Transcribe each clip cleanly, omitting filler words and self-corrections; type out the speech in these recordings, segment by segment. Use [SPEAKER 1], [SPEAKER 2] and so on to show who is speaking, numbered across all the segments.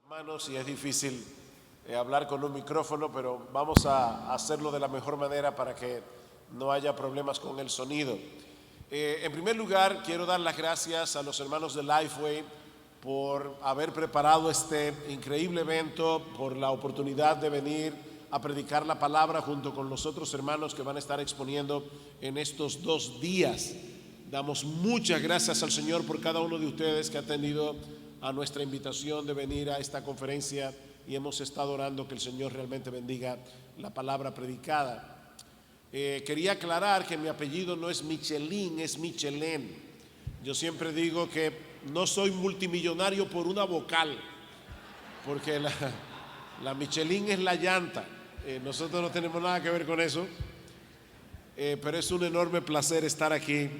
[SPEAKER 1] Manos y es difícil hablar con un micrófono, pero vamos a hacerlo de la mejor manera para que no haya problemas con el sonido. En primer lugar, quiero dar las gracias a los hermanos de Lifeway por haber preparado este increíble evento, por la oportunidad de venir a predicar la palabra junto con los otros hermanos que van a estar exponiendo en estos 2 días. Damos muchas gracias al Señor por cada uno de ustedes que ha atendido a nuestra invitación de venir a esta conferencia y hemos estado orando que el Señor realmente bendiga la palabra predicada. Quería aclarar que mi apellido no es Michelin, es Michelén. Yo siempre digo que no soy multimillonario por una vocal, porque la Michelin es la llanta. Nosotros no tenemos nada que ver con eso, pero es un enorme placer estar aquí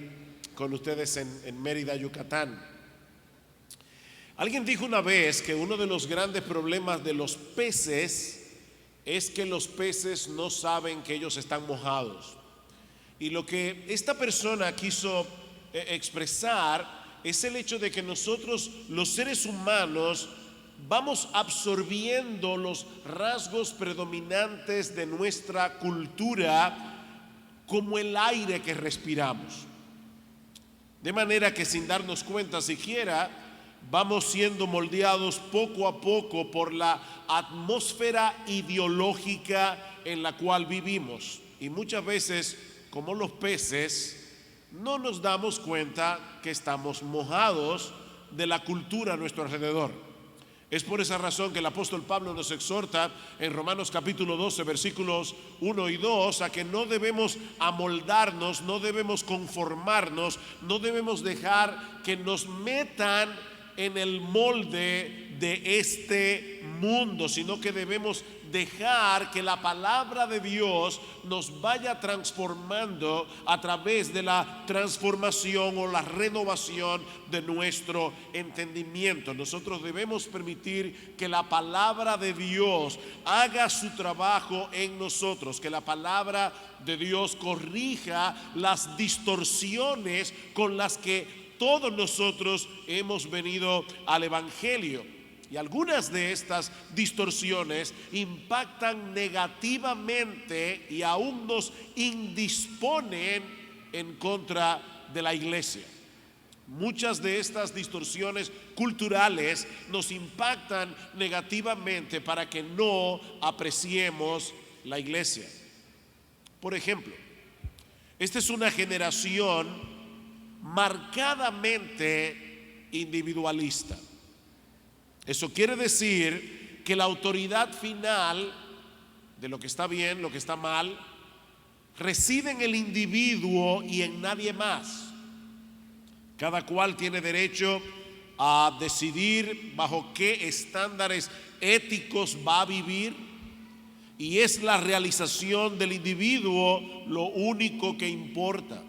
[SPEAKER 1] con ustedes en Mérida, Yucatán. Alguien dijo una vez que uno de los grandes problemas de los peces es que los peces no saben que ellos están mojados. Y lo que esta persona quiso expresar es el hecho de que nosotros, los seres humanos, vamos absorbiendo los rasgos predominantes de nuestra cultura como el aire que respiramos. De manera que sin darnos cuenta siquiera, vamos siendo moldeados poco a poco por la atmósfera ideológica en la cual vivimos. Y muchas veces, como los peces, no nos damos cuenta que estamos mojados de la cultura a nuestro alrededor. Es por esa razón que el apóstol Pablo nos exhorta en Romanos capítulo 12, versículos 1 y 2, a que no debemos amoldarnos, no debemos conformarnos, no debemos dejar que nos metan en el molde de este mundo, sino que debemos dejar que la palabra de Dios nos vaya transformando a través de la transformación o la renovación de nuestro entendimiento. Nosotros debemos permitir que la palabra de Dios haga su trabajo en nosotros, que la palabra de Dios corrija las distorsiones con las que todos nosotros hemos venido al Evangelio. Y algunas de estas distorsiones impactan negativamente y aún nos indisponen en contra de la iglesia. Muchas de estas distorsiones culturales nos impactan negativamente para que no apreciemos la iglesia. Por ejemplo, esta es una generación marcadamente individualista. Eso quiere decir que la autoridad final de lo que está bien, lo que está mal, reside en el individuo y en nadie más. Cada cual tiene derecho a decidir bajo qué estándares éticos va a vivir, y es la realización del individuo lo único que importa.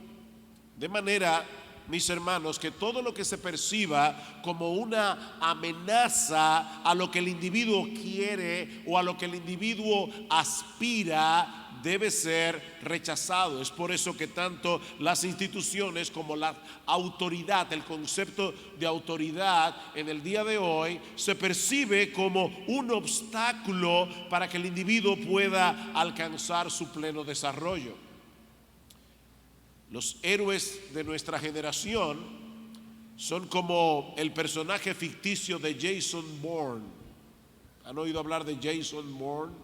[SPEAKER 1] De manera, mis hermanos, que todo lo que se perciba como una amenaza a lo que el individuo quiere o a lo que el individuo aspira debe ser rechazado. Es por eso que tanto las instituciones como la autoridad, el concepto de autoridad en el día de hoy se percibe como un obstáculo para que el individuo pueda alcanzar su pleno desarrollo. Los héroes de nuestra generación son como el personaje ficticio de Jason Bourne. ¿Han oído hablar de Jason Bourne?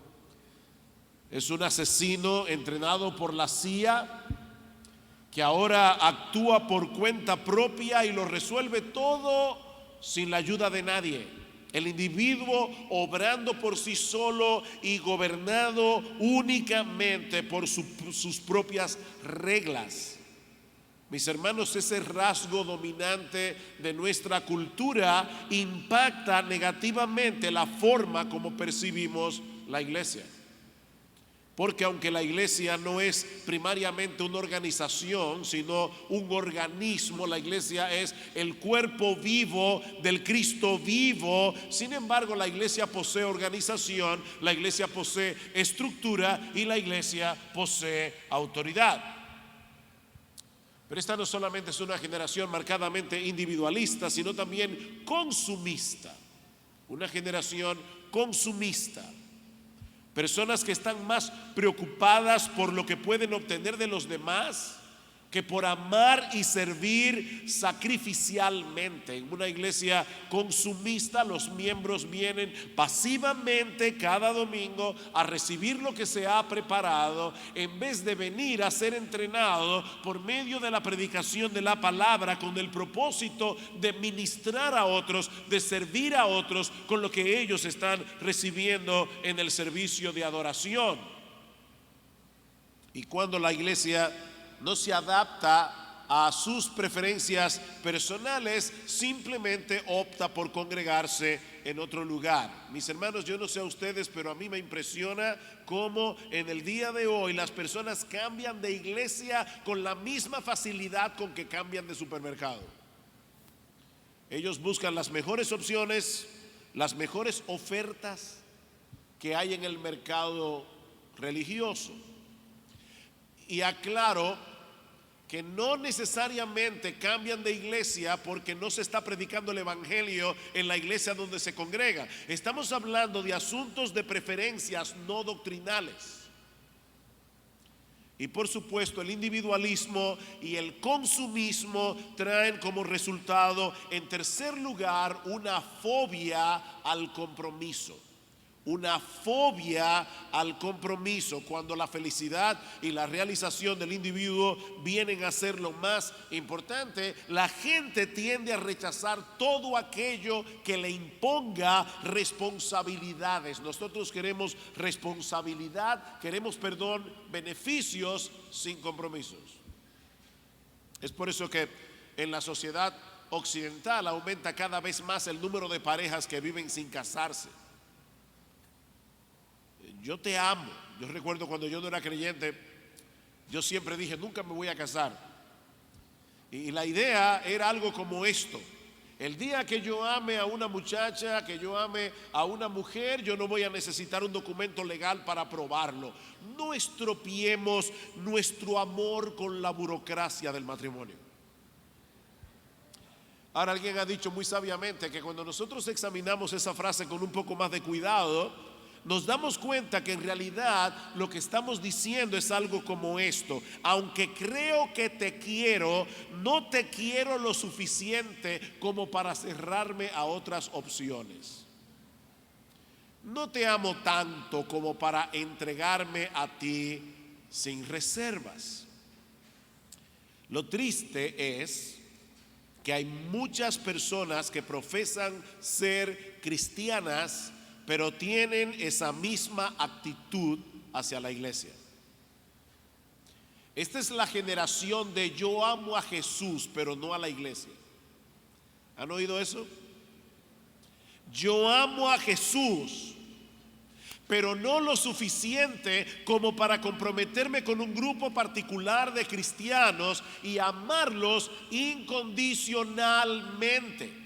[SPEAKER 1] Es un asesino entrenado por la CIA que ahora actúa por cuenta propia y lo resuelve todo sin la ayuda de nadie. El individuo obrando por sí solo y gobernado únicamente por sus propias reglas. Mis hermanos, ese rasgo dominante de nuestra cultura impacta negativamente la forma como percibimos la iglesia. Porque aunque la iglesia no es primariamente una organización, sino un organismo, la iglesia es el cuerpo vivo del Cristo vivo. Sin embargo, la iglesia posee organización, la iglesia posee estructura y la iglesia posee autoridad. Pero esta no solamente es una generación marcadamente individualista, sino también consumista. una generación consumista, personas que están más preocupadas por lo que pueden obtener de los demás que por amar y servir sacrificialmente. En una iglesia consumista, los miembros vienen pasivamente cada domingo a recibir lo que se ha preparado, en vez de venir a ser entrenado por medio de la predicación de la palabra, con el propósito de ministrar a otros, de servir a otros con lo que ellos están recibiendo en el servicio de adoración. Y cuando la iglesia no se adapta a sus preferencias personales, simplemente opta por congregarse en otro lugar. Mis hermanos, yo no sé a ustedes, pero a mí me impresiona cómo en el día de hoy las personas cambian de iglesia con la misma facilidad con que cambian de supermercado. Ellos buscan las mejores opciones, las mejores ofertas que hay en el mercado religioso. Y aclaro que no necesariamente cambian de iglesia porque no se está predicando el evangelio en la iglesia donde se congrega. Estamos hablando de asuntos de preferencias no doctrinales. Y por supuesto el individualismo y el consumismo traen como resultado, en tercer lugar, una fobia al compromiso. Una fobia al compromiso, cuando la felicidad y la realización del individuo vienen a ser lo más importante. La gente tiende a rechazar todo aquello que le imponga responsabilidades. Nosotros queremos responsabilidad, queremos beneficios sin compromisos. Es por eso que en la sociedad occidental aumenta cada vez más el número de parejas que viven sin casarse. Yo te amo. Yo recuerdo cuando yo no era creyente, yo siempre dije, nunca me voy a casar. Y la idea era algo como esto: el día que yo ame a una muchacha, que yo ame a una mujer, yo no voy a necesitar un documento legal para probarlo. No estropeemos nuestro amor con la burocracia del matrimonio. Ahora, alguien ha dicho muy sabiamente que cuando nosotros examinamos esa frase con un poco más de cuidado, nos damos cuenta que en realidad lo que estamos diciendo es algo como esto: aunque creo que te quiero, no te quiero lo suficiente como para cerrarme a otras opciones. No te amo tanto como para entregarme a ti sin reservas. Lo triste es que hay muchas personas que profesan ser cristianas, pero tienen esa misma actitud hacia la iglesia. Esta es la generación de yo amo a Jesús, pero no a la iglesia. ¿Han oído eso? Yo amo a Jesús, pero no lo suficiente como para comprometerme con un grupo particular de cristianos y amarlos incondicionalmente.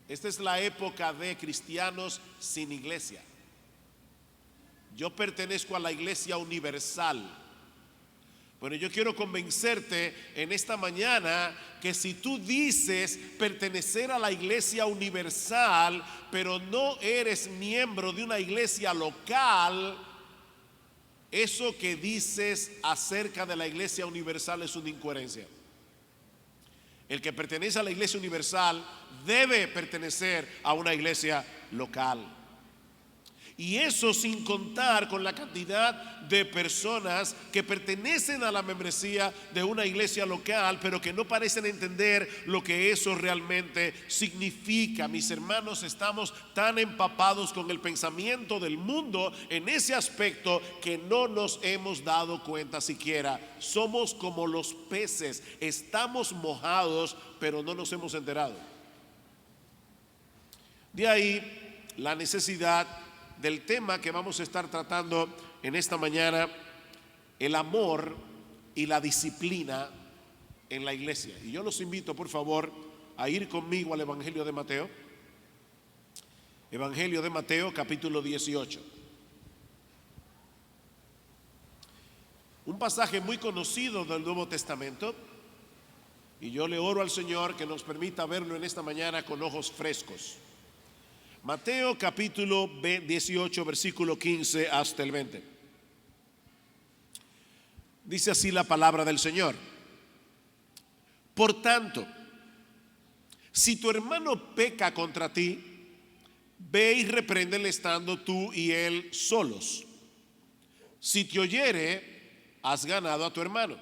[SPEAKER 1] Esta es la época de cristianos sin iglesia. Yo pertenezco a la iglesia universal. Bueno, yo quiero convencerte en esta mañana que si tú dices pertenecer a la iglesia universal, pero no eres miembro de una iglesia local, eso que dices acerca de la iglesia universal es una incoherencia. El que pertenece a la iglesia universal debe pertenecer a una iglesia local. Y eso sin contar con la cantidad de personas que pertenecen a la membresía de una iglesia local, pero que no parecen entender lo que eso realmente significa. Mis hermanos, estamos tan empapados con el pensamiento del mundo en ese aspecto que no nos hemos dado cuenta siquiera. Somos como los peces, estamos mojados, pero no nos hemos enterado. De ahí la necesidad del tema que vamos a estar tratando en esta mañana: el amor y la disciplina en la iglesia. Y yo los invito, por favor, a ir conmigo al Evangelio de Mateo. Evangelio de Mateo, capítulo 18. Un pasaje muy conocido del Nuevo Testamento, y yo le oro al Señor que nos permita verlo en esta mañana con ojos frescos. Mateo capítulo 18, versículo 15 hasta el 20. Dice así la palabra del Señor. Por tanto, si tu hermano peca contra ti, ve y repréndele estando tú y él solos. Si te oyere, has ganado a tu hermano.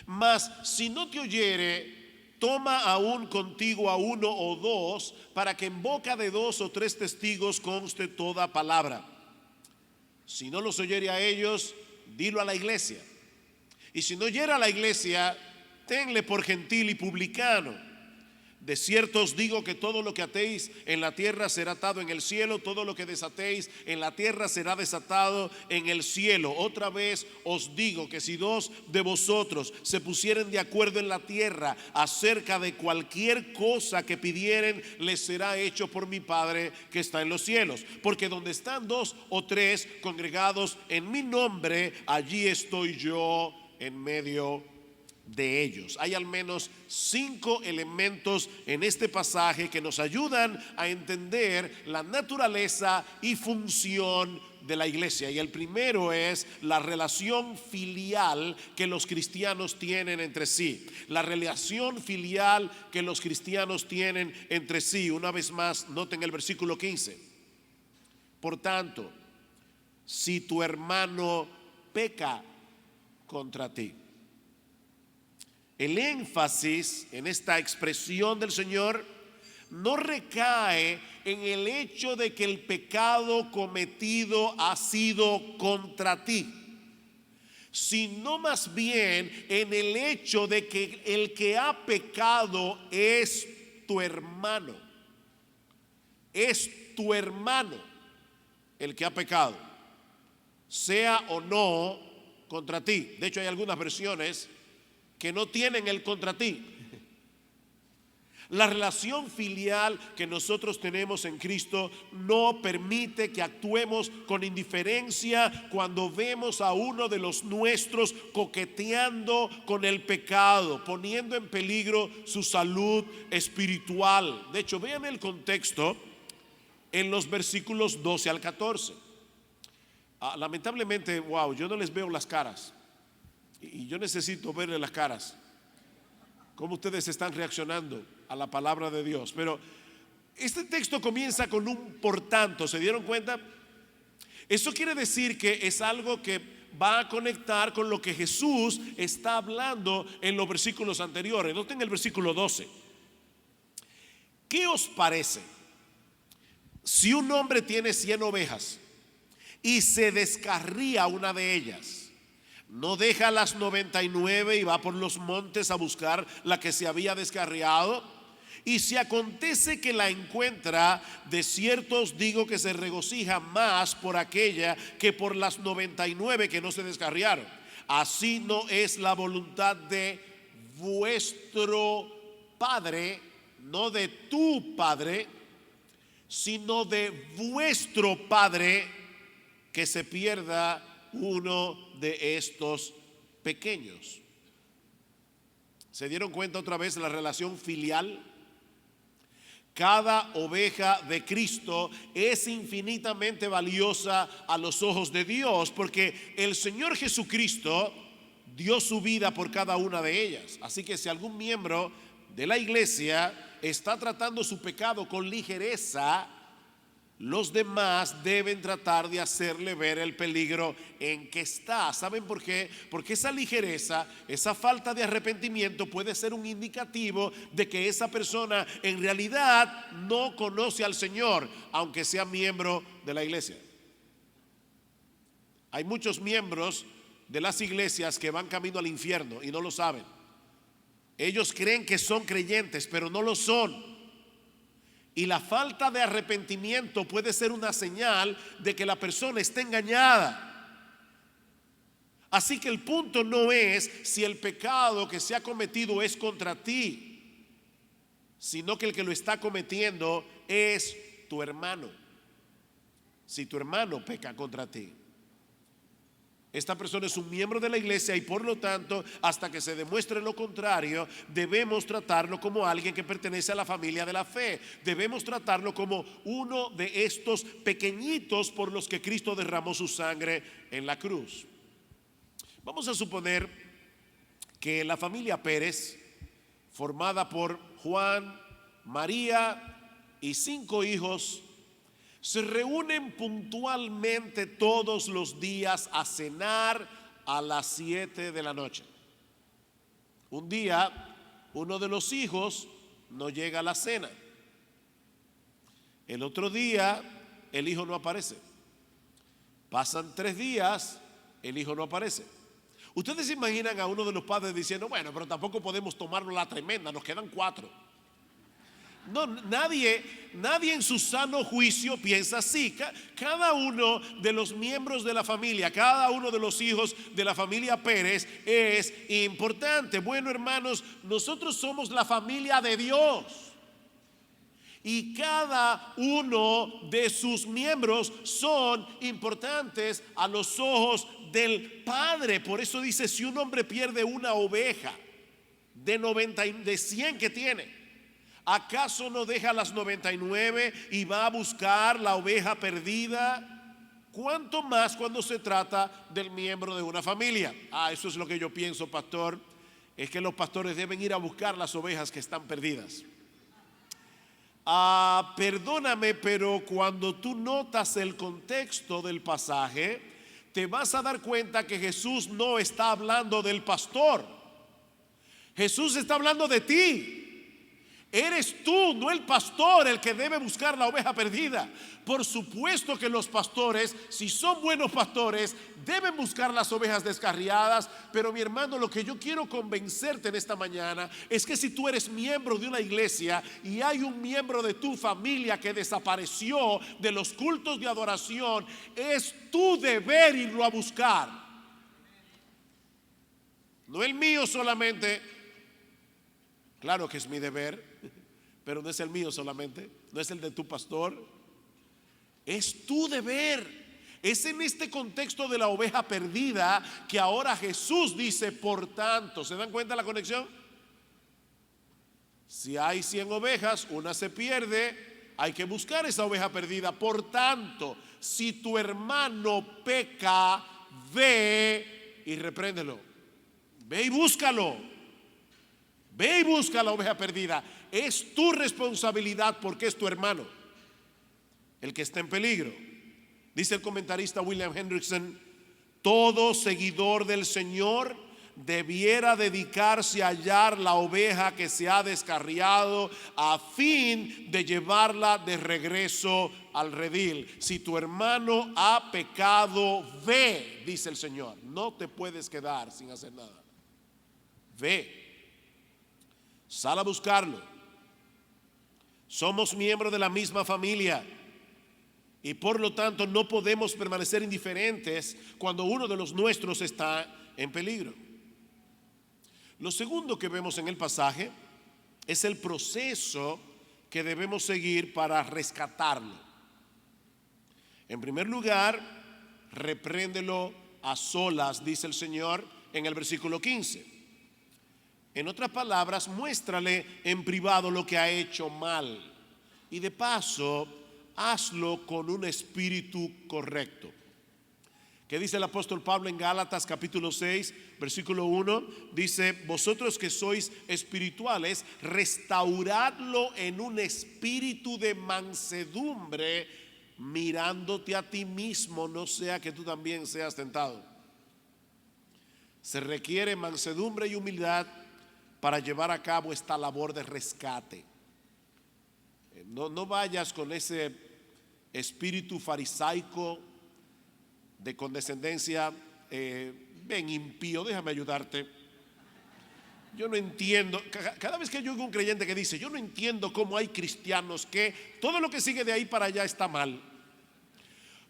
[SPEAKER 1] Mas si no te oyere, toma aún contigo a uno o dos, para que en boca de dos o tres testigos conste toda palabra. Si no los oyere a ellos, dilo a la iglesia. Y si no oyere a la iglesia, tenle por gentil y publicano. De cierto os digo que todo lo que atéis en la tierra será atado en el cielo, todo lo que desatéis en la tierra será desatado en el cielo. Otra vez os digo que si dos de vosotros se pusieren de acuerdo en la tierra acerca de cualquier cosa que pidieren, les será hecho por mi Padre que está en los cielos. Porque donde están dos o tres congregados en mi nombre, allí estoy yo en medio de ellos. Hay al menos 5 elementos en este pasaje que nos ayudan a entender la naturaleza y función de la iglesia. Y el primero es la relación filial que los cristianos tienen entre sí. La relación filial que los cristianos tienen entre sí. Una vez más, noten el versículo 15. Por tanto, si tu hermano peca contra ti. El énfasis en esta expresión del Señor no recae en el hecho de que el pecado cometido ha sido contra ti, sino más bien en el hecho de que el que ha pecado es tu hermano. Es tu hermano el que ha pecado, sea o no contra ti. De hecho, hay algunas versiones que no tienen el contra ti. La relación filial que nosotros tenemos en Cristo no permite que actuemos con indiferencia cuando vemos a uno de los nuestros coqueteando con el pecado, poniendo en peligro su salud espiritual. De hecho, vean el contexto en los versículos 12 al 14. Lamentablemente, yo no les veo las caras. Y yo necesito verle las caras, cómo ustedes están reaccionando a la palabra de Dios. Pero este texto comienza con un por tanto. ¿Se dieron cuenta? Eso quiere decir que es algo que va a conectar con lo que Jesús está hablando en los versículos anteriores. Noten el versículo 12. ¿Qué os parece si un hombre tiene 100 ovejas y se descarría una de ellas? ¿No deja las 99 y va por los montes a buscar la que se había descarriado? Y si acontece que la encuentra, de cierto os digo que se regocija más por aquella que por las 99 que no se descarriaron. Así no es la voluntad de vuestro Padre, no de tu Padre, sino de vuestro Padre, que se pierda uno de estos pequeños. ¿Se dieron cuenta otra vez de la relación filial? Cada oveja de Cristo es infinitamente valiosa a los ojos de Dios, porque el Señor Jesucristo dio su vida por cada una de ellas. Así que si algún miembro de la iglesia está tratando su pecado con ligereza, los demás deben tratar de hacerle ver el peligro en que está. ¿Saben por qué? Porque esa ligereza, esa falta de arrepentimiento puede ser un indicativo de que esa persona en realidad no conoce al Señor, aunque sea miembro de la iglesia. Hay muchos miembros de las iglesias que van camino al infierno y no lo saben. Ellos creen que son creyentes, pero no lo son. Y la falta de arrepentimiento puede ser una señal de que la persona está engañada. Así que el punto no es si el pecado que se ha cometido es contra ti, sino que el que lo está cometiendo es tu hermano. Si tu hermano peca contra ti. Esta persona es un miembro de la iglesia y por lo tanto, hasta que se demuestre lo contrario, debemos tratarlo como alguien que pertenece a la familia de la fe. Debemos tratarlo como uno de estos pequeñitos por los que Cristo derramó su sangre en la cruz. Vamos a suponer que la familia Pérez, formada por Juan, María y 5 hijos, se reúnen puntualmente todos los días a cenar a las 7 de la noche. Un día, uno de los hijos no llega a la cena. El otro día, el hijo no aparece. Pasan 3 días, el hijo no aparece. Ustedes se imaginan a uno de los padres diciendo, bueno, pero tampoco podemos tomarlo la tremenda, nos quedan 4. No, nadie en su sano juicio piensa así. Cada uno de los miembros de la familia, cada uno de los hijos de la familia Pérez es importante. Bueno, hermanos, nosotros somos la familia de Dios y cada uno de sus miembros son importantes a los ojos del Padre. Por eso dice, si un hombre pierde una oveja de 100 que tiene, ¿acaso no deja las 99 y va a buscar la oveja perdida? ¿Cuánto más cuando se trata del miembro de una familia? Eso es lo que yo pienso, pastor. Es que los pastores deben ir a buscar las ovejas que están perdidas. Perdóname, pero cuando tú notas el contexto del pasaje, te vas a dar cuenta que Jesús no está hablando del pastor. Jesús está hablando de ti. Eres tú, no el pastor, el que debe buscar la oveja perdida. Por supuesto que los pastores, si son buenos pastores, deben buscar las ovejas descarriadas. Pero mi hermano, lo que yo quiero convencerte en esta mañana es que si tú eres miembro de una iglesia y hay un miembro de tu familia que desapareció de los cultos de adoración, es tu deber irlo a buscar. No el mío solamente. Claro que es mi deber, pero no es el mío solamente, no es el de tu pastor. Es tu deber. Es en este contexto de la oveja perdida que ahora Jesús dice, por tanto, ¿se dan cuenta la conexión? Si hay 100 ovejas, una se pierde, hay que buscar esa oveja perdida. Por tanto, si tu hermano peca, ve y repréndelo. Ve y búscalo. Ve y busca la oveja perdida. Es tu responsabilidad porque es tu hermano el que está en peligro. Dice el comentarista William Hendrickson, todo seguidor del Señor debiera dedicarse a hallar la oveja que se ha descarriado a fin de llevarla de regreso al redil. Si tu hermano ha pecado, ve, dice el Señor. No te puedes quedar sin hacer nada. Ve. Sal a buscarlo. Somos miembros de la misma familia y por lo tanto no podemos permanecer indiferentes cuando uno de los nuestros está en peligro. Lo segundo que vemos en el pasaje es el proceso que debemos seguir para rescatarlo. En primer lugar, repréndelo a solas, dice el Señor en el versículo 15. En otras palabras, muéstrale en privado lo que ha hecho mal y de paso hazlo con un espíritu correcto. ¿Qué dice el apóstol Pablo en Gálatas capítulo 6 versículo 1? Dice, vosotros que sois espirituales, restauradlo en un espíritu de mansedumbre, mirándote a ti mismo, no sea que tú también seas tentado. Se requiere mansedumbre y humildad para llevar a cabo esta labor de rescate. No vayas con ese espíritu farisaico de condescendencia. Ven, impío, déjame ayudarte. Yo no entiendo, cada vez que yo oigo un creyente que dice, yo no entiendo cómo hay cristianos que todo lo que sigue de ahí para allá está mal.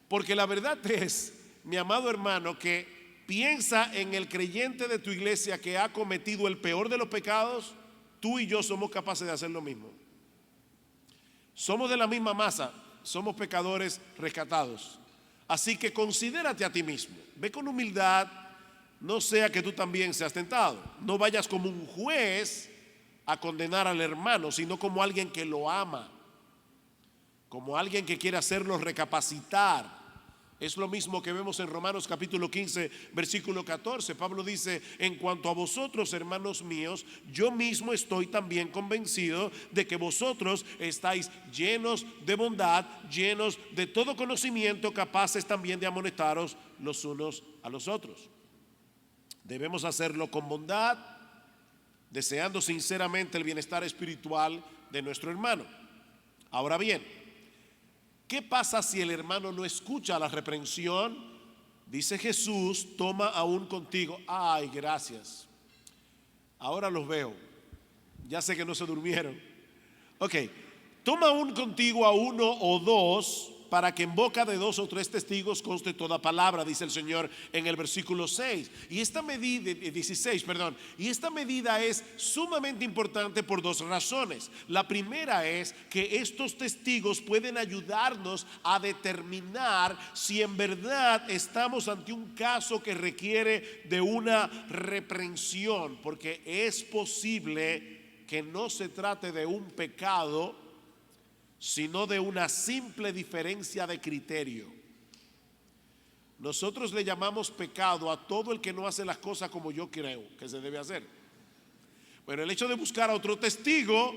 [SPEAKER 1] Porque la verdad es, mi amado hermano, que piensa en el creyente de tu iglesia que ha cometido el peor de los pecados. Tú y yo somos capaces de hacer lo mismo. Somos de la misma masa, somos pecadores rescatados. Así que considérate a ti mismo. Ve con humildad, no sea que tú también seas tentado. No vayas como un juez a condenar al hermano, sino como alguien que lo ama, como alguien que quiere hacerlo recapacitar. Es lo mismo que vemos en Romanos capítulo 15, versículo 14. Pablo dice: en cuanto a vosotros, hermanos míos, yo mismo estoy también convencido de que vosotros estáis llenos de bondad, llenos de todo conocimiento, capaces también de amonestaros los unos a los otros. Debemos hacerlo con bondad, deseando sinceramente el bienestar espiritual de nuestro hermano. Ahora bien, ¿qué pasa si el hermano no escucha la reprensión? Dice Jesús: toma aún contigo. Ay, gracias. Ahora los veo. Ya sé que no se durmieron. Ok, toma aún contigo a uno o dos, para que en boca de 2 o 3 testigos conste toda palabra, dice el Señor en el versículo 6. Y esta medida, 16, perdón. Y esta medida es sumamente importante por 2 razones. La primera es que estos testigos pueden ayudarnos a determinar si en verdad estamos ante un caso que requiere de una reprensión, porque es posible que no se trate de un pecado, sino de una simple diferencia de criterio. Nosotros le llamamos pecado a todo el que no hace las cosas como yo creo que se debe hacer. Bueno, el hecho de buscar a otro testigo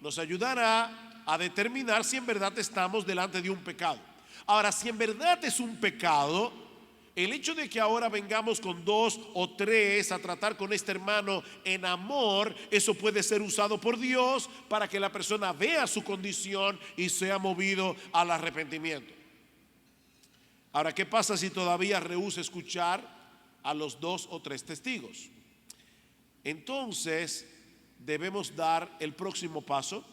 [SPEAKER 1] nos ayudará a determinar si en verdad estamos delante de un pecado. Ahora, si en verdad es un pecado, el hecho de que ahora vengamos con 2 o 3 a tratar con este hermano en amor, eso puede ser usado por Dios para que la persona vea su condición y sea movido al arrepentimiento. Ahora, ¿qué pasa si todavía rehúsa escuchar a los 2 o 3 testigos? Entonces debemos dar el próximo paso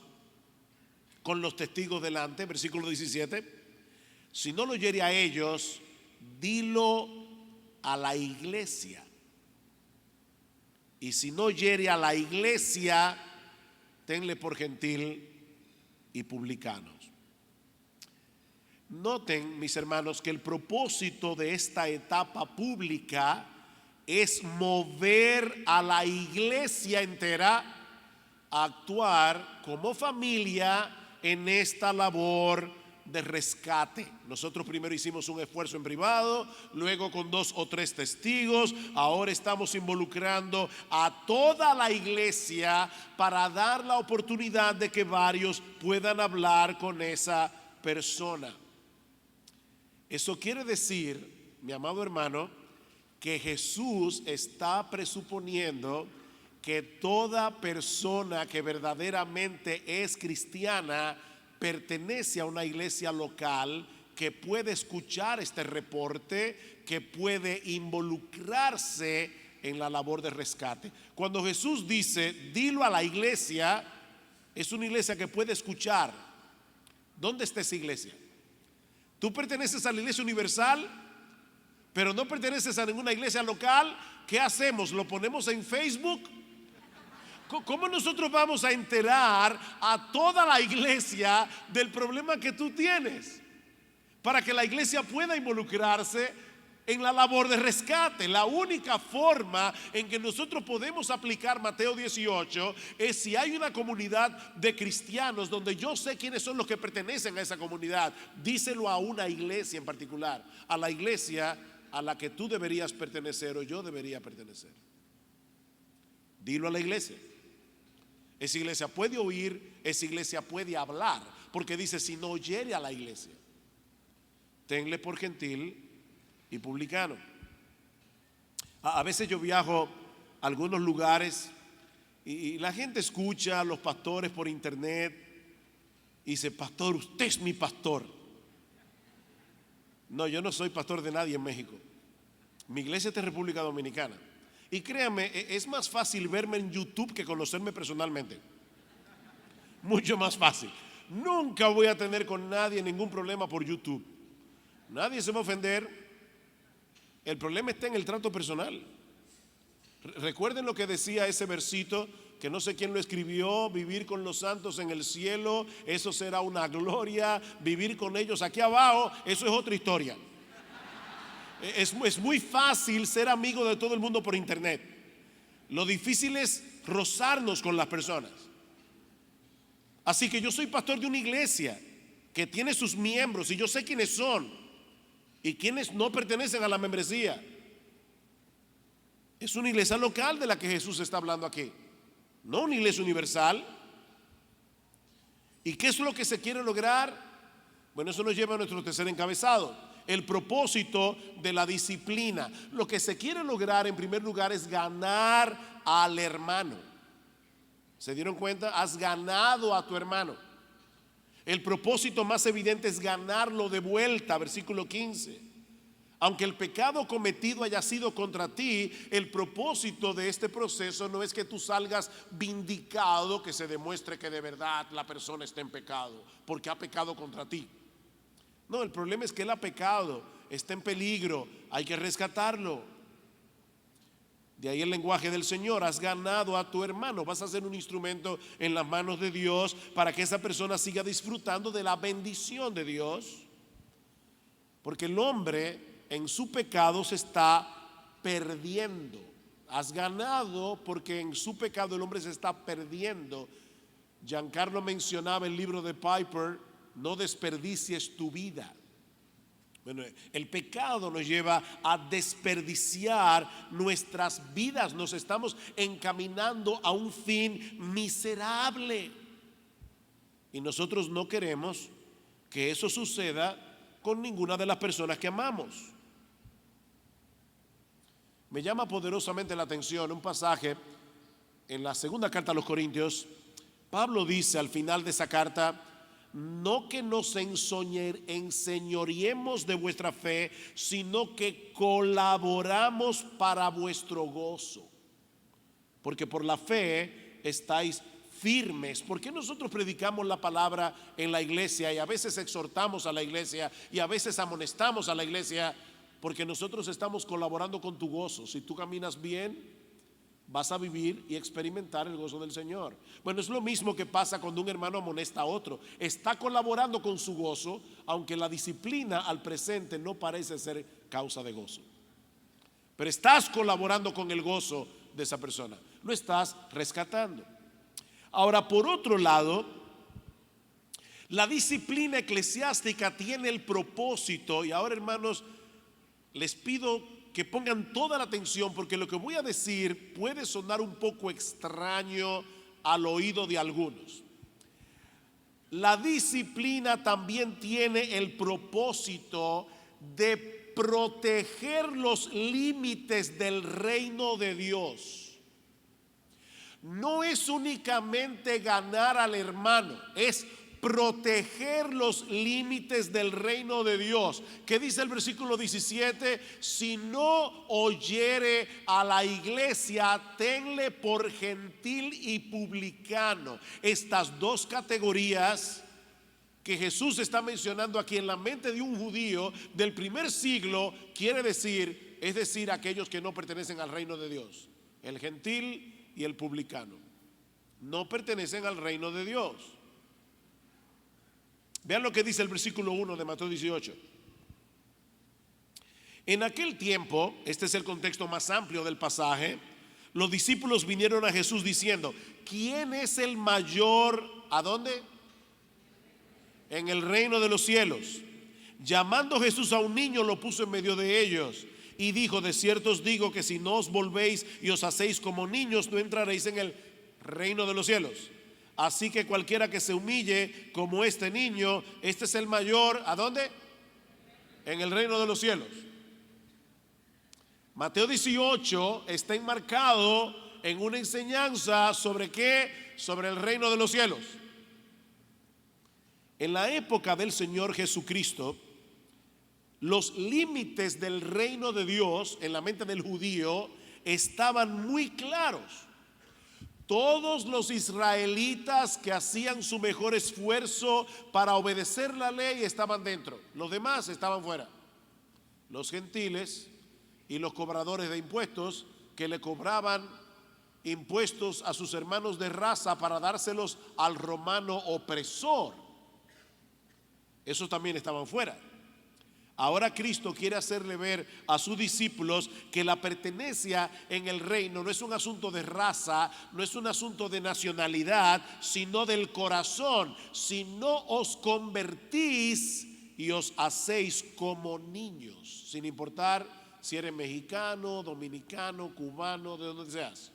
[SPEAKER 1] con los testigos delante, versículo 17. Si no lo oyere a ellos, dilo a la iglesia. Y si no oyere a la iglesia, tenle por gentil y publicanos. Noten, mis hermanos, que el propósito de esta etapa pública es mover a la iglesia entera a actuar como familia en esta labor de rescate. Nosotros primero hicimos un esfuerzo en privado, luego con 2 o 3 testigos, ahora estamos involucrando a toda la iglesia para dar la oportunidad de que varios puedan hablar con esa persona. Eso quiere decir, mi amado hermano, que Jesús está presuponiendo que toda persona que verdaderamente es cristiana pertenece a una iglesia local, que puede escuchar este reporte, que puede involucrarse en la labor de rescate. Cuando Jesús dice dilo a la iglesia, es una iglesia que puede escuchar. ¿Dónde está esa iglesia? Tú perteneces a la iglesia universal, pero no perteneces a ninguna iglesia local. ¿Qué hacemos? ¿Lo ponemos en Facebook? ¿Cómo nosotros vamos a enterar a toda la iglesia del problema que tú tienes? Para que la iglesia pueda involucrarse en la labor de rescate. La única forma en que nosotros podemos aplicar Mateo 18 es si hay una comunidad de cristianos donde yo sé quiénes son los que pertenecen a esa comunidad. Díselo a una iglesia en particular, a la iglesia a la que tú deberías pertenecer o yo debería pertenecer. Dilo a la iglesia. Esa iglesia puede oír, esa iglesia puede hablar, porque dice si no oyere a la iglesia, tenle por gentil y publicano. A veces yo viajo a algunos lugares y la gente escucha a los pastores por internet y dice: pastor, usted es mi pastor. No, yo no soy pastor de nadie en México. Mi iglesia es de República Dominicana. Y créanme, es más fácil verme en YouTube que conocerme personalmente. Mucho más fácil. Nunca voy a tener con nadie ningún problema por YouTube. Nadie se va a ofender. El problema está en el trato personal. Recuerden lo que decía ese versito, que no sé quién lo escribió: vivir con los santos en el cielo, eso será una gloria. Vivir con ellos aquí abajo, eso es otra historia. Es muy fácil ser amigo de todo el mundo por internet. Lo difícil es rozarnos con las personas. Así que yo soy pastor de una iglesia que tiene sus miembros y yo sé quiénes son y quiénes no pertenecen a la membresía. Es una iglesia local de la que Jesús está hablando aquí, no una iglesia universal. ¿Y qué es lo que se quiere lograr? Bueno, eso nos lleva a nuestro tercer encabezado, el propósito de la disciplina. Lo que se quiere lograr en primer lugar es ganar al hermano. ¿Se dieron cuenta? Has ganado a tu hermano. El propósito más evidente es ganarlo de vuelta, versículo 15. Aunque el pecado cometido haya sido contra ti, el propósito de este proceso no es que tú salgas vindicado, que se demuestre que de verdad la persona está en pecado, porque ha pecado contra ti. No, el problema es que él ha pecado, está en peligro, hay que rescatarlo. De ahí el lenguaje del Señor: has ganado a tu hermano. Vas a ser un instrumento en las manos de Dios para que esa persona siga disfrutando de la bendición de Dios. Porque el hombre en su pecado se está perdiendo. Has ganado porque en su pecado el hombre se está perdiendo. Giancarlo mencionaba el libro de Piper: no desperdicies tu vida. Bueno, el pecado nos lleva a desperdiciar nuestras vidas. Nos estamos encaminando a un fin miserable. Y nosotros no queremos que eso suceda con ninguna de las personas que amamos. Me llama poderosamente la atención un pasaje en la segunda carta a los Corintios. Pablo dice al final de esa carta: no que nos enseñoreemos de vuestra fe, sino que colaboramos para vuestro gozo. Porque por la fe estáis firmes. ¿Por qué nosotros predicamos la palabra en la iglesia y a veces exhortamos a la iglesia y a veces amonestamos a la iglesia? Porque nosotros estamos colaborando con tu gozo. Si tú caminas bien, vas a vivir y experimentar el gozo del Señor. Bueno, es lo mismo que pasa cuando un hermano amonesta a otro. Está colaborando con su gozo, aunque la disciplina al presente no parece ser causa de gozo. Pero estás colaborando con el gozo de esa persona. Lo estás rescatando. Ahora, por otro lado, la disciplina eclesiástica tiene el propósito, y ahora, hermanos, les pido que pongan toda la atención, porque lo que voy a decir puede sonar un poco extraño al oído de algunos. La disciplina también tiene el propósito de proteger los límites del reino de Dios. No es únicamente ganar al hermano, es proteger los límites del reino de Dios. ¿Qué dice el versículo 17? Si no oyere a la iglesia, tenle por gentil y publicano. Estas dos categorías que Jesús está mencionando aquí en la mente de un judío del primer siglo, es decir, aquellos que no pertenecen al reino de Dios. El gentil y el publicano no pertenecen al reino de Dios. Vean lo que dice el versículo 1 de Mateo 18. En aquel tiempo, este es el contexto más amplio del pasaje, los discípulos vinieron a Jesús diciendo: ¿quién es el mayor? ¿A dónde? En el reino de los cielos. Llamando Jesús a un niño, lo puso en medio de ellos y dijo: de cierto os digo que si no os volvéis y os hacéis como niños, no entraréis en el reino de los cielos. Así que cualquiera que se humille como este niño, este es el mayor. ¿A dónde? En el reino de los cielos. Mateo 18 está enmarcado en una enseñanza sobre ¿qué? Sobre el reino de los cielos. En la época del Señor Jesucristo, los límites del reino de Dios en la mente del judío estaban muy claros. Todos los israelitas que hacían su mejor esfuerzo para obedecer la ley estaban dentro, los demás estaban fuera. Los gentiles y los cobradores de impuestos que le cobraban impuestos a sus hermanos de raza para dárselos al romano opresor, esos también estaban fuera. Ahora Cristo quiere hacerle ver a sus discípulos que la pertenencia en el reino no es un asunto de raza, no es un asunto de nacionalidad, sino del corazón. Si no os convertís y os hacéis como niños, sin importar si eres mexicano, dominicano, cubano, de donde seas,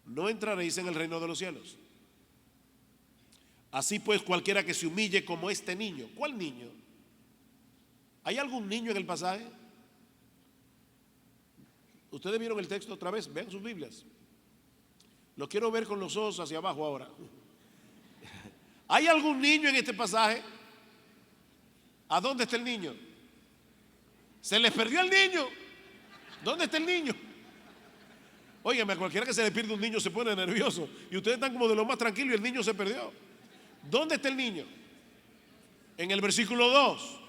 [SPEAKER 1] no entraréis en el reino de los cielos. Así pues, cualquiera que se humille como este niño. ¿Cuál niño? ¿Hay algún niño en el pasaje? Ustedes vieron el texto otra vez, vean sus Biblias. Lo quiero ver con los ojos hacia abajo ahora. ¿Hay algún niño en este pasaje? ¿A dónde está el niño? Se les perdió el niño. ¿Dónde está el niño? Óigame, a cualquiera que se le pierde un niño se pone nervioso. Y ustedes están como de lo más tranquilo y el niño se perdió. ¿Dónde está el niño? En el versículo 2.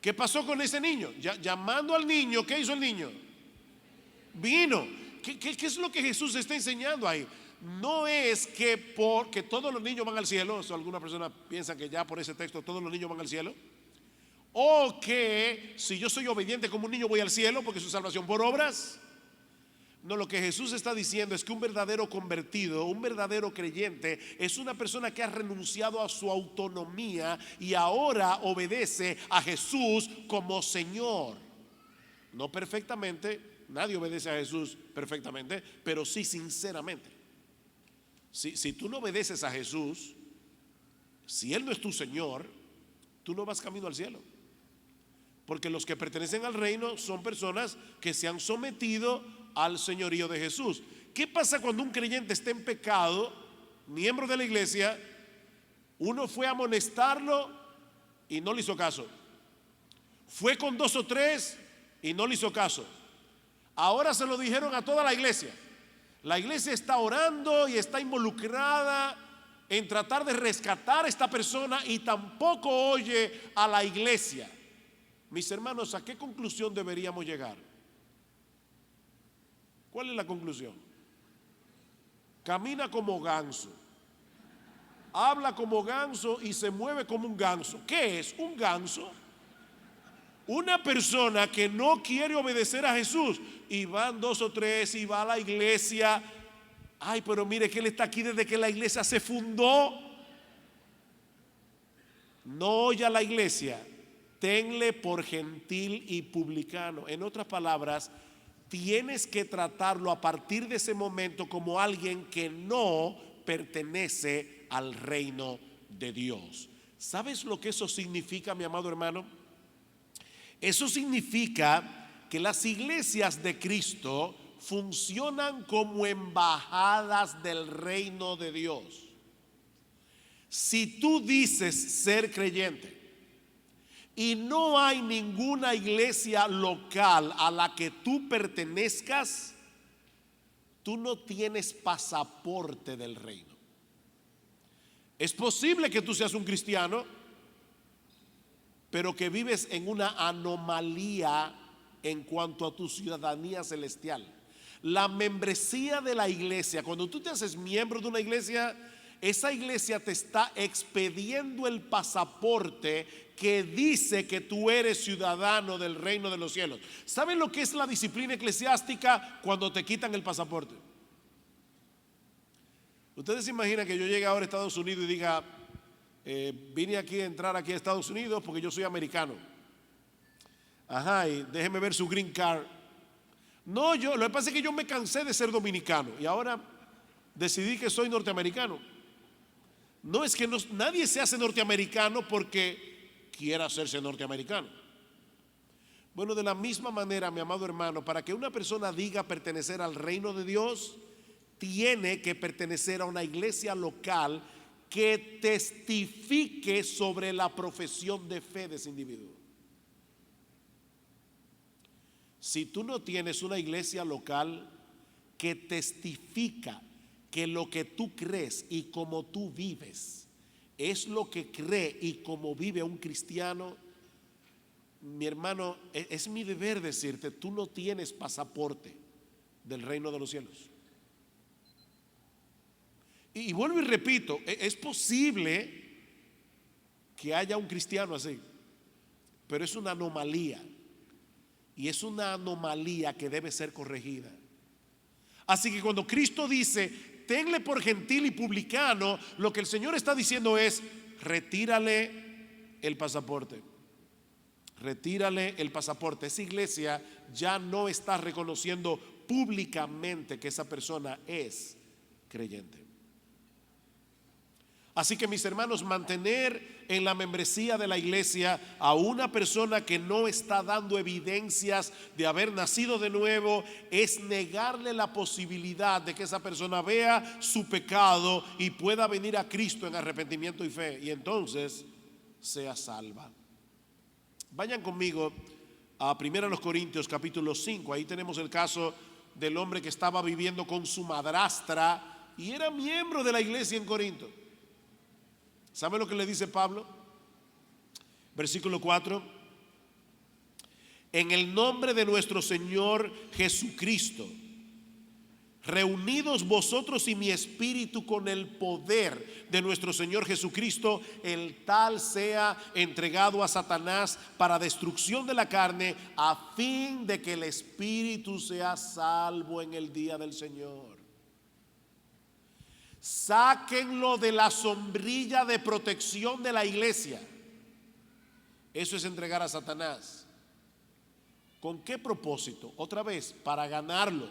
[SPEAKER 1] ¿Qué pasó con ese niño? Llamando al niño, ¿qué hizo el niño? Vino. ¿Qué es lo que Jesús está enseñando ahí? No es que porque todos los niños van al cielo. O alguna persona piensa que ya por ese texto todos los niños van al cielo. O que si yo soy obediente como un niño voy al cielo porque es salvación por obras. No, lo que Jesús está diciendo es que un verdadero convertido, un verdadero creyente, es una persona que ha renunciado a su autonomía y ahora obedece a Jesús como Señor. No perfectamente, nadie obedece a Jesús perfectamente, pero sí sinceramente. Si tú no obedeces a Jesús, si Él no es tu Señor, tú no vas camino al cielo. Porque los que pertenecen al reino son personas que se han sometido al señorío de Jesús. ¿Qué pasa cuando un creyente está en pecado, miembro de la iglesia? Uno fue a amonestarlo y no le hizo caso. Fue con 2 o 3 y no le hizo caso. Ahora se lo dijeron a toda la iglesia. La iglesia está orando y está involucrada en tratar de rescatar a esta persona y tampoco oye a la iglesia. Mis hermanos, ¿a qué conclusión deberíamos llegar? ¿Cuál es la conclusión? Camina como ganso, habla como ganso y se mueve como un ganso. ¿Qué es un ganso? Una persona que no quiere obedecer a Jesús y van 2 o 3 y va a la iglesia. Ay, pero mire que él está aquí desde que la iglesia se fundó. No oye a la iglesia, tenle por gentil y publicano. En otras palabras, tienes que tratarlo a partir de ese momento como alguien que no pertenece al reino de Dios. ¿Sabes lo que eso significa, mi amado hermano? Eso significa que las iglesias de Cristo funcionan como embajadas del reino de Dios. Si tú dices ser creyente y no hay ninguna iglesia local a la que tú pertenezcas, tú no tienes pasaporte del reino. Es posible que tú seas un cristiano, pero que vives en una anomalía en cuanto a tu ciudadanía celestial. La membresía de la iglesia, cuando tú te haces miembro de una iglesia, esa iglesia te está expediendo el pasaporte que dice que tú eres ciudadano del reino de los cielos. ¿Saben lo que es la disciplina eclesiástica cuando te quitan el pasaporte? Ustedes se imaginan que yo llegue ahora a Estados Unidos y diga, vine aquí a entrar aquí a Estados Unidos porque yo soy americano. Ajá, y déjeme ver su green card. No, lo que pasa es que yo me cansé de ser dominicano y ahora decidí que soy norteamericano. No, es que nadie se hace norteamericano porque quiera hacerse norteamericano. Bueno, de la misma manera, mi amado hermano, para que una persona diga pertenecer al reino de Dios, tiene que pertenecer a una iglesia local que testifique sobre la profesión de fe de ese individuo. Si tú no tienes una iglesia local que testifica que lo que tú crees y como tú vives es lo que cree y como vive un cristiano, mi hermano, es mi deber decirte, tú no tienes pasaporte del reino de los cielos. Y vuelvo y repito, es posible que haya un cristiano así. pero es una anomalía. Y es una anomalía que debe ser corregida. Así que cuando Cristo dice, tenle por gentil y publicano, lo que el Señor está diciendo es, retírale el pasaporte. Retírale el pasaporte. Esa iglesia ya no está reconociendo públicamente que esa persona es creyente. Así que mis hermanos, mantener en la membresía de la iglesia a una persona que no está dando evidencias de haber nacido de nuevo es negarle la posibilidad de que esa persona vea su pecado y pueda venir a Cristo en arrepentimiento y fe, y entonces sea salva. Vayan conmigo a 1 Corintios capítulo 5. Ahí tenemos el caso del hombre que estaba viviendo con su madrastra y era miembro de la iglesia en Corinto. ¿Sabe lo que le dice Pablo? Versículo 4. En el nombre de nuestro Señor Jesucristo, reunidos vosotros y mi espíritu con el poder de nuestro Señor Jesucristo, el tal sea entregado a Satanás para destrucción de la carne, a fin de que el espíritu sea salvo en el día del Señor. Sáquenlo de la sombrilla de protección de la iglesia. Eso es entregar a Satanás. ¿Con qué propósito? Otra vez, para ganarlo.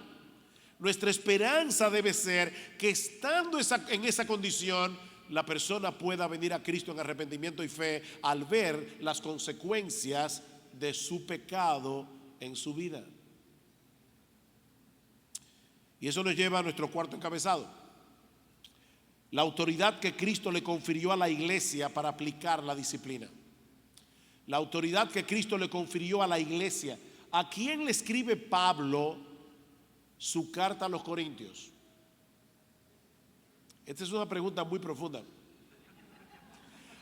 [SPEAKER 1] Nuestra esperanza debe ser que estando en esa condición, la persona pueda venir a Cristo en arrepentimiento y fe al ver las consecuencias de su pecado en su vida. Y eso nos lleva a nuestro cuarto encabezado. La autoridad que Cristo le confirió a la iglesia para aplicar la disciplina. La autoridad que Cristo le confirió a la iglesia. ¿A quién le escribe Pablo su carta a los Corintios? Esta es una pregunta muy profunda.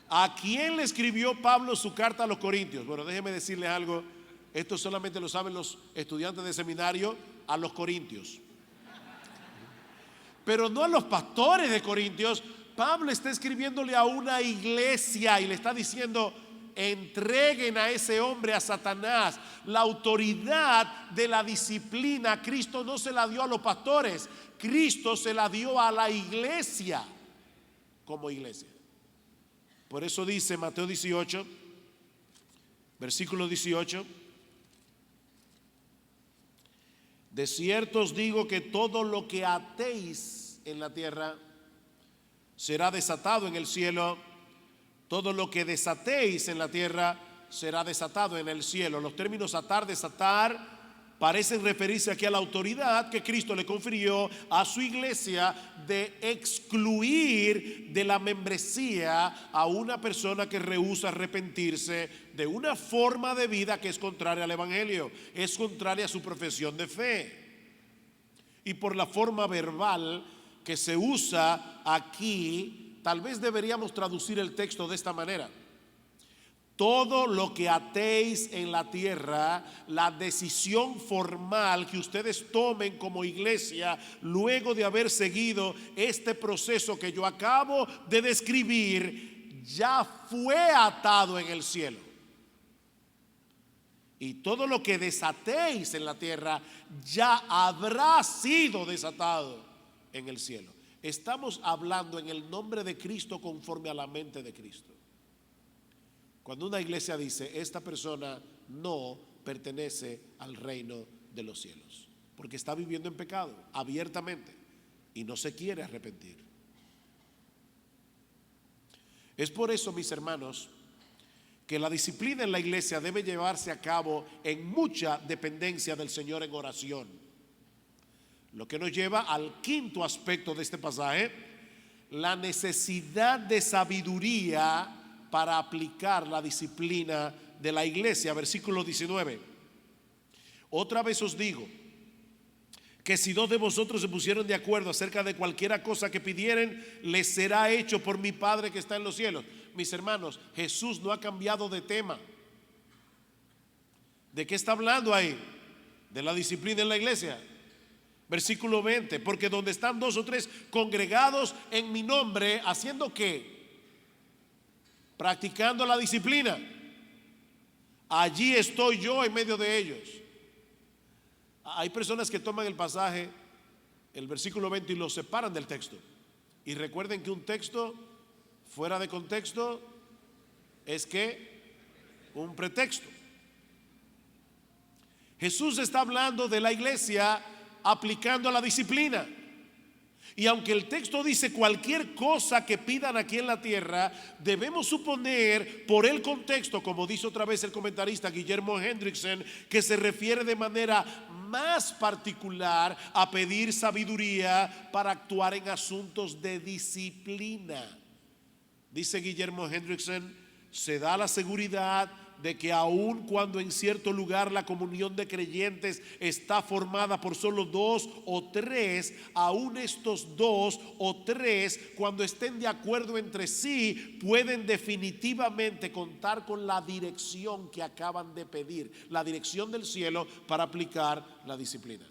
[SPEAKER 1] ¿A quién le escribió Pablo su carta a los Corintios? Bueno, déjeme decirles algo. Esto solamente lo saben los estudiantes de seminario. A los Corintios. Pero no a los pastores de Corintios. Pablo está escribiéndole a una iglesia y le está diciendo, entreguen a ese hombre a Satanás. La autoridad de la disciplina Cristo no se la dio a los pastores, Cristo se la dio a la iglesia como iglesia. Por eso dice Mateo 18, versículo 18: de cierto os digo que todo lo que atéis en la tierra será desatado en el cielo, todo lo que desatéis en la tierra será desatado en el cielo. Los términos atar, desatar parecen referirse aquí a la autoridad que Cristo le confirió a su iglesia de excluir de la membresía a una persona que rehúsa arrepentirse de una forma de vida que es contraria al evangelio, es contraria a su profesión de fe. Y por la forma verbal que se usa aquí, tal vez deberíamos traducir el texto de esta manera: todo lo que atéis en la tierra, la decisión formal que ustedes tomen como iglesia luego de haber seguido este proceso que yo acabo de describir, ya fue atado en el cielo. Y todo lo que desatéis en la tierra ya habrá sido desatado en el cielo. Estamos hablando en el nombre de Cristo conforme a la mente de Cristo. Cuando una iglesia dice, esta persona no pertenece al reino de los cielos, porque está viviendo en pecado abiertamente y no se quiere arrepentir. Es por eso, mis hermanos, que la disciplina en la iglesia debe llevarse a cabo en mucha dependencia del Señor en oración. Lo que nos lleva al quinto aspecto de este pasaje: la necesidad de sabiduría para aplicar la disciplina de la iglesia. Versículo 19: otra vez os digo que si dos de vosotros se pusieron de acuerdo acerca de cualquiera cosa que pidieren, les será hecho por mi Padre que está en los cielos. Mis hermanos, Jesús no ha cambiado de tema. ¿De qué está hablando ahí? De la disciplina en la iglesia. Versículo 20: porque donde están dos o tres congregados en mi nombre, ¿haciendo qué? Practicando la disciplina. allí estoy yo en medio de ellos. Hay personas que toman el pasaje, el versículo 20, y lo separan del texto. Y recuerden que un texto fuera de contexto es que un pretexto. Jesús está hablando de la iglesia aplicando la disciplina. Y aunque el texto dice cualquier cosa que pidan aquí en la tierra, debemos suponer por el contexto, como dice otra vez el comentarista Guillermo Hendrickson, que se refiere de manera más particular a pedir sabiduría para actuar en asuntos de disciplina. Dice Guillermo Hendrickson, se da la seguridad de que aun cuando en cierto lugar la comunión de creyentes está formada por solo 2 o 3, aun estos 2 o 3, cuando estén de acuerdo entre sí, pueden definitivamente contar con la dirección que acaban de pedir, la dirección del cielo para aplicar la disciplina.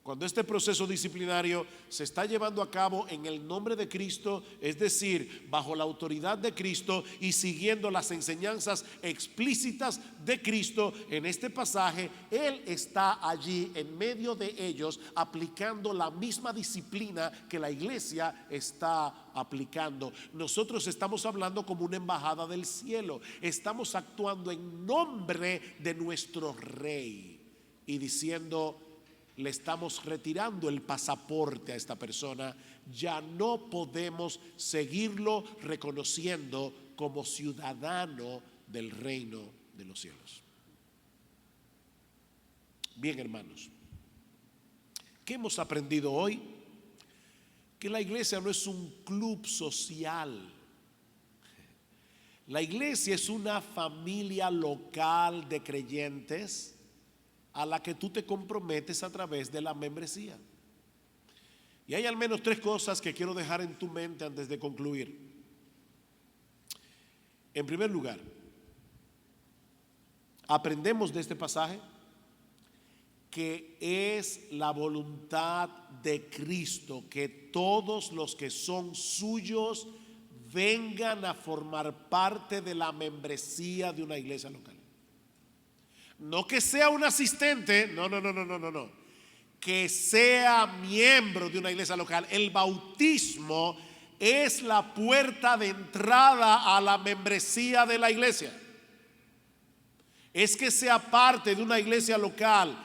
[SPEAKER 1] Cuando este proceso disciplinario se está llevando a cabo en el nombre de Cristo, es decir, bajo la autoridad de Cristo y siguiendo las enseñanzas explícitas de Cristo, en este pasaje, Él está allí en medio de ellos aplicando la misma disciplina que la iglesia está aplicando. Nosotros estamos hablando como una embajada del cielo, estamos actuando en nombre de nuestro Rey y diciendo: le estamos retirando el pasaporte a esta persona, ya no podemos seguirlo reconociendo como ciudadano del reino de los cielos. Bien, hermanos, ¿qué hemos aprendido hoy? Que la iglesia no es un club social. La iglesia es una familia local de creyentes a la que tú te comprometes a través de la membresía. Y hay al menos 3 cosas que quiero dejar en tu mente antes de concluir. En primer lugar, aprendemos de este pasaje que es la voluntad de Cristo que todos los que son suyos vengan a formar parte de la membresía de una iglesia local. No que sea un asistente, no. Que sea miembro de una iglesia local. El bautismo es la puerta de entrada a la membresía de la iglesia. Es que sea parte de una iglesia local.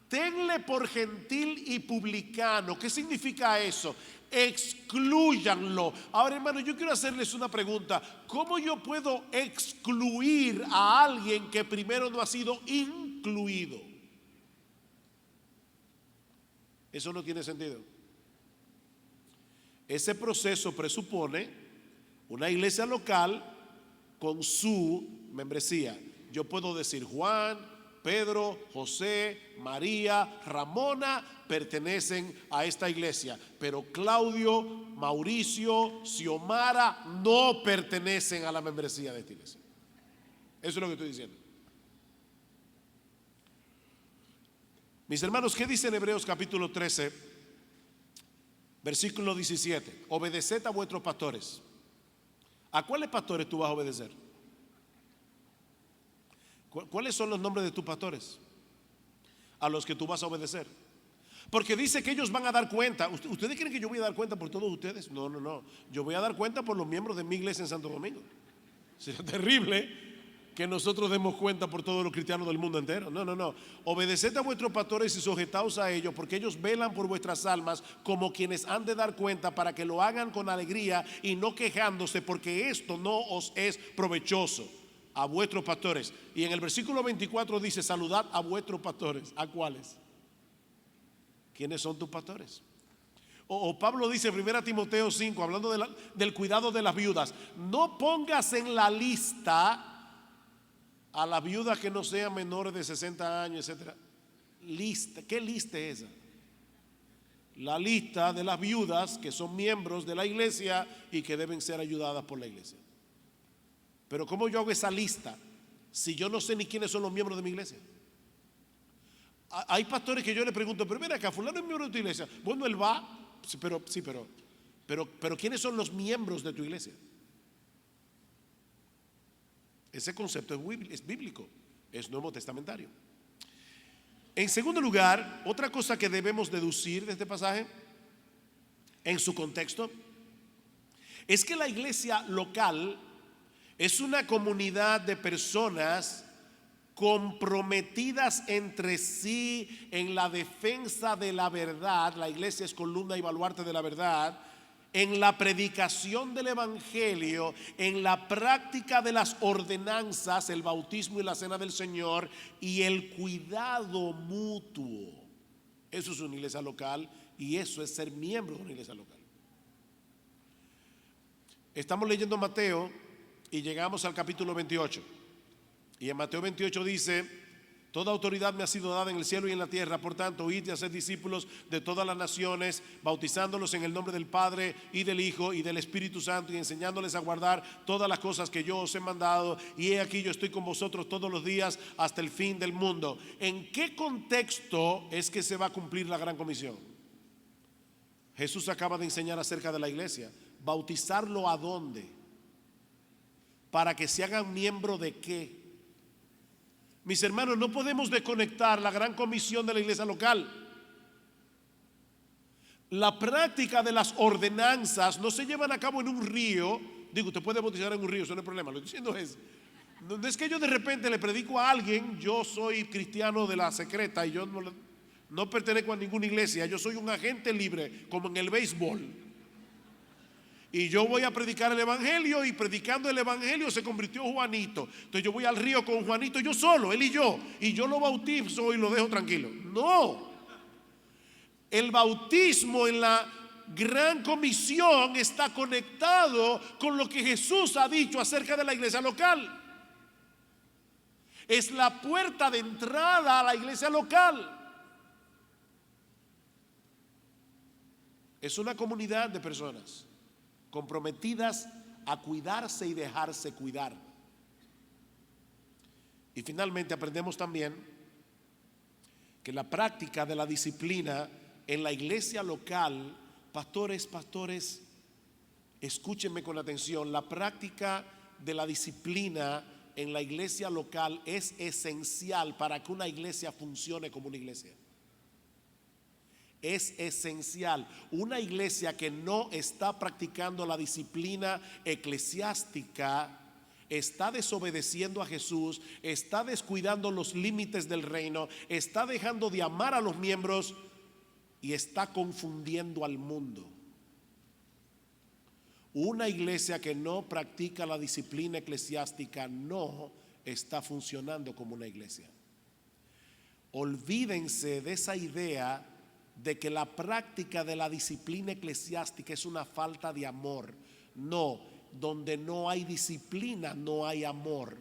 [SPEAKER 1] Tenle por gentil y publicano. ¿Qué significa eso? Exclúyanlo. Ahora, hermano, yo quiero hacerles una pregunta. ¿Cómo yo puedo excluir a alguien que primero no ha sido incluido? Eso no tiene sentido. Ese proceso presupone una iglesia local con su membresía. Yo puedo decir Juan, Pedro, José, María, Ramona pertenecen a esta iglesia, pero Claudio, Mauricio, Xiomara no pertenecen a la membresía de esta iglesia. Eso es lo que estoy diciendo. Mis hermanos, ¿qué dice en Hebreos capítulo 13, versículo 17? Obedeced a vuestros pastores. ¿A cuáles pastores tú vas a obedecer? ¿Cuáles son los nombres de tus pastores a los que tú vas a obedecer? Porque dice que ellos van a dar cuenta. ¿Ustedes creen que yo voy a dar cuenta por todos ustedes? No. Yo voy a dar cuenta por los miembros de mi iglesia en Santo Domingo. Sería terrible que nosotros demos cuenta por todos los cristianos del mundo entero. No. Obedeced a vuestros pastores y sujetaos a ellos, porque ellos velan por vuestras almas como quienes han de dar cuenta, para que lo hagan con alegría y no quejándose, porque esto no os es provechoso. A vuestros pastores. Y en el versículo 24 dice: saludad a vuestros pastores. ¿A cuáles? ¿Quiénes son tus pastores? O Pablo dice en 1 Timoteo 5, hablando del cuidado de las viudas: no pongas en la lista a las viudas que no sean menores de 60 años, etc. Lista. ¿Qué lista es esa? La lista de las viudas que son miembros de la iglesia y que deben ser ayudadas por la iglesia. Pero ¿cómo yo hago esa lista si yo no sé ni quiénes son los miembros de mi iglesia? Hay pastores que yo le pregunto: pero mira acá, fulano es miembro de tu iglesia. Bueno, él va, pero ¿quiénes son los miembros de tu iglesia? Ese concepto es bíblico, es nuevo testamentario. En segundo lugar, otra cosa que debemos deducir de este pasaje, en su contexto, es que la iglesia local es una comunidad de personas comprometidas entre sí en la defensa de la verdad. La iglesia es columna y baluarte de la verdad, en la predicación del evangelio, en la práctica de las ordenanzas, el bautismo y la cena del Señor, y el cuidado mutuo. Eso es una iglesia local, y eso es ser miembro de una iglesia local. Estamos leyendo Mateo y llegamos al capítulo 28. Y en Mateo 28 dice: toda autoridad me ha sido dada en el cielo y en la tierra, por tanto, id y haced discípulos de todas las naciones, bautizándolos en el nombre del Padre y del Hijo y del Espíritu Santo, y enseñándoles a guardar todas las cosas que yo os he mandado. Y he aquí, yo estoy con vosotros todos los días hasta el fin del mundo. ¿En qué contexto es que se va a cumplir la gran comisión? Jesús acaba de enseñar acerca de la iglesia. ¿Bautizarlo a dónde? ¿Para que se hagan miembro de qué? Mis hermanos, no podemos desconectar la gran comisión de la iglesia local. La práctica de las ordenanzas no se llevan a cabo en un río. Digo, usted puede bautizar en un río, eso no es problema. Lo que estoy diciendo es, no es que yo de repente le predico a alguien: yo soy cristiano de la secreta y yo no pertenezco a ninguna iglesia, yo soy un agente libre, como en el béisbol. Y yo voy a predicar el evangelio, y predicando el evangelio se convirtió Juanito. Entonces yo voy al río con Juanito, yo solo, él y yo lo bautizo y lo dejo tranquilo. No. El bautismo en la gran comisión está conectado con lo que Jesús ha dicho acerca de la iglesia local. Es la puerta de entrada a la iglesia local. Es una comunidad de personas comprometidas a cuidarse y dejarse cuidar. Y finalmente aprendemos también que la práctica de la disciplina en la iglesia local, pastores, escúchenme con atención, la práctica de la disciplina en la iglesia local es esencial para que una iglesia funcione como una iglesia. Es esencial. Una iglesia que no está practicando la disciplina eclesiástica está desobedeciendo a Jesús, está descuidando los límites del reino, está dejando de amar a los miembros y está confundiendo al mundo. Una iglesia que no practica la disciplina eclesiástica no está funcionando como una iglesia. Olvídense de esa idea de que la práctica de la disciplina eclesiástica es una falta de amor. No, donde no hay disciplina no hay amor.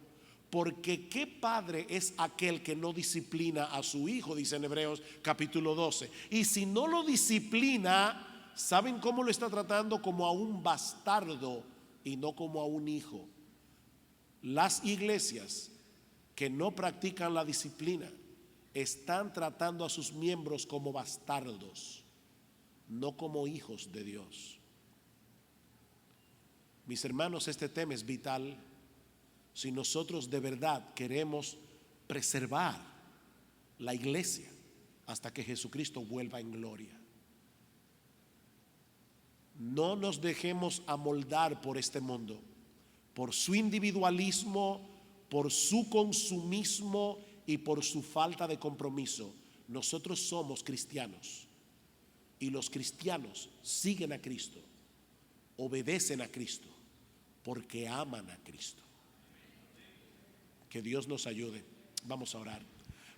[SPEAKER 1] Porque ¿qué padre es aquel que no disciplina a su hijo? Dice en Hebreos capítulo 12. Y si no lo disciplina, ¿saben cómo lo está tratando? Como a un bastardo y no como a un hijo. Las iglesias que no practican la disciplina están tratando a sus miembros como bastardos, no como hijos de Dios. Mis hermanos, este tema es vital si nosotros de verdad queremos preservar la iglesia hasta que Jesucristo vuelva en gloria. No nos dejemos amoldar por este mundo, por su individualismo, por su consumismo y por su falta de compromiso. Nosotros somos cristianos y los cristianos siguen a Cristo, obedecen a Cristo porque aman a Cristo. Que Dios nos ayude. Vamos a orar.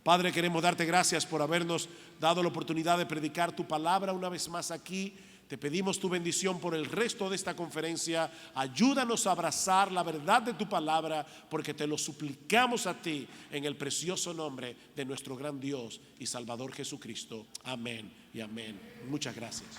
[SPEAKER 1] Padre, queremos darte gracias por habernos dado la oportunidad de predicar tu palabra una vez más aquí. Te pedimos tu bendición por el resto de esta conferencia. Ayúdanos a abrazar la verdad de tu palabra, porque te lo suplicamos a ti en el precioso nombre de nuestro gran Dios y Salvador Jesucristo. Amén y amén. Muchas gracias.